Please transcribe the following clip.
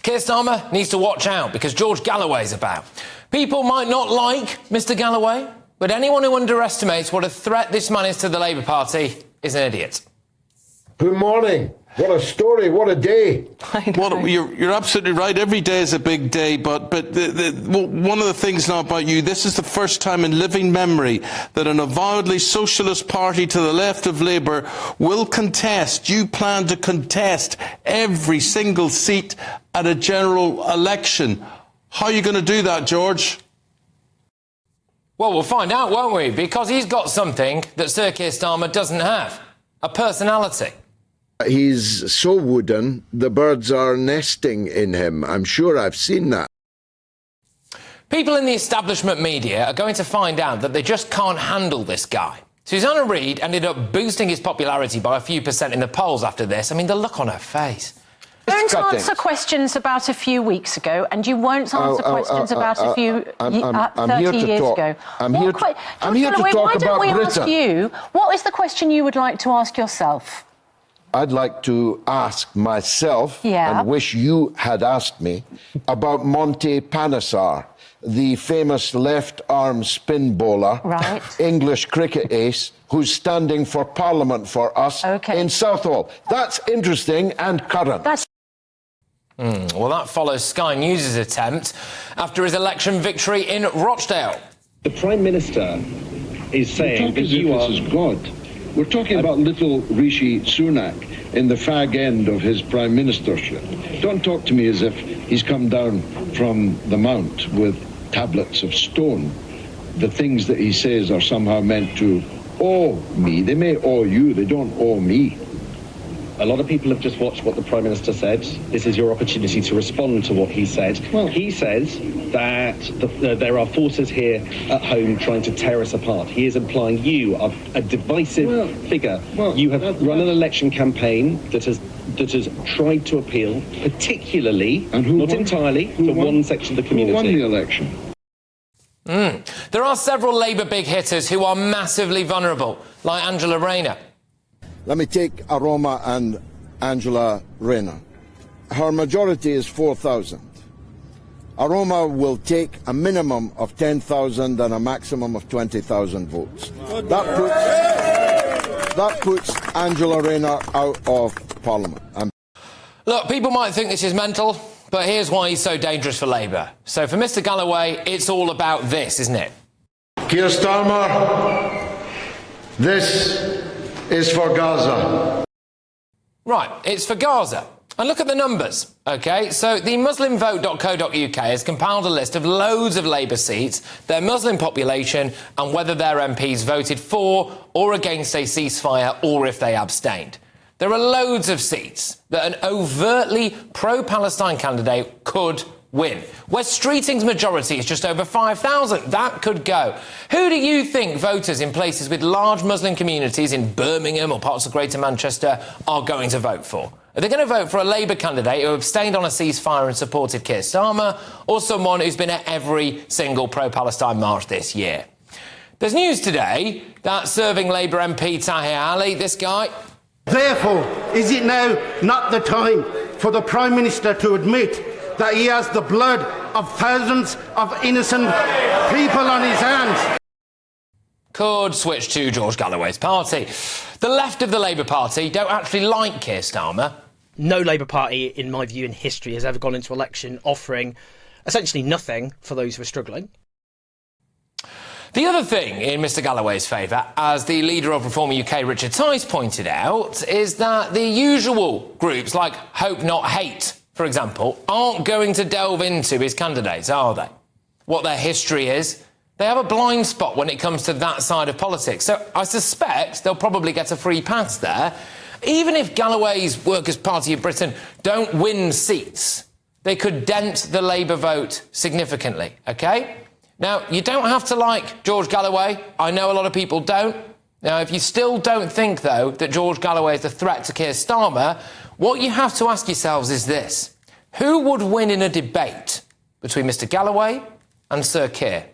Keir Starmer needs to watch out because George Galloway's about. People might not like Mr Galloway, but anyone who underestimates what a threat this man is to the Labour Party is an idiot. Good morning. What a story, what a day. Well, you're absolutely right. Every day is a big day, but one of the things now about you, this is the first time in living memory that an avowedly socialist party to the left of Labour will contest, you plan to contest every single seat at a general election. How are you going to do that, George? Well, we'll find out, won't we? Because he's got something that Sir Keir Starmer doesn't have. A personality. He's so wooden, the birds are nesting in him. I'm sure I've seen that. People in the establishment media are going to find out that they just can't handle this guy. Susanna Reid ended up boosting his popularity by a few percent in the polls after this. I mean, the look on her face. You won't answer questions about a few weeks ago, and you won't answer questions about a few 30 years ago. I'm here to talk about Britain. Why don't we ask you, what is the question you would like to ask yourself? I'd like to ask myself, and wish you had asked me, about Monty Panesar, the famous left-arm spin bowler, English cricket ace, who's standing for Parliament for us in Southall. That's interesting and current. Well, that follows Sky News' attempt after his election victory in Rochdale. The Prime Minister is saying that you are... This is God. We're talking about little Rishi Sunak in the fag end of his prime ministership. Don't talk to me as if he's come down from the mount with tablets of stone. The things that he says are somehow meant to awe me. They may awe you, they don't awe me. A lot of people have just watched what the Prime Minister said. This is your opportunity to respond to what he said. Well, he says that there are forces here at home trying to tear us apart. He is implying you are a divisive figure. You have run an election campaign that has tried to appeal, particularly, not entirely, to one section of the community. Who won the election? There are several Labour big hitters who are massively vulnerable, like Angela Rayner. Let me take Aroma and Angela Rayner. Her majority is 4,000. Aroma will take a minimum of 10,000 and a maximum of 20,000 votes. That puts Angela Rayner out of Parliament. Look, people might think this is mental, but here's why he's so dangerous for Labour. So for Mr Galloway, it's all about this, isn't it? Keir Starmer, this is for Gaza. Right, it's for Gaza. And look at the numbers, OK? So the muslimvote.co.uk has compiled a list of loads of Labour seats, their Muslim population, and whether their MPs voted for or against a ceasefire or if they abstained. There are loads of seats that an overtly pro-Palestine candidate could win. West Streeting's majority is just over 5,000. That could go. Who do you think voters in places with large Muslim communities in Birmingham or parts of Greater Manchester are going to vote for? Are they going to vote for a Labour candidate who abstained on a ceasefire and supported Keir Starmer, or someone who's been at every single pro-Palestine march this year? There's news today that serving Labour MP Tahir Ali, this guy... Therefore, is it now not the time for the Prime Minister to admit that he has the blood of thousands of innocent people on his hands? Could switch to George Galloway's party. The left of the Labour Party don't actually like Keir Starmer. No Labour Party, in my view, in history has ever gone into election offering essentially nothing for those who are struggling. The other thing in Mr Galloway's favour, as the leader of Reform UK, Richard Tice, pointed out, is that the usual groups like Hope Not Hate, for example, aren't going to delve into his candidates, are they? What their history is. They have a blind spot when it comes to that side of politics. So I suspect they'll probably get a free pass there. Even if Galloway's Workers' Party of Britain don't win seats, they could dent the Labour vote significantly, OK? Now, you don't have to like George Galloway. I know a lot of people don't. Now, if you still don't think, though, that George Galloway is a threat to Keir Starmer, what you have to ask yourselves is this. Who would win in a debate between Mr Galloway and Sir Keir?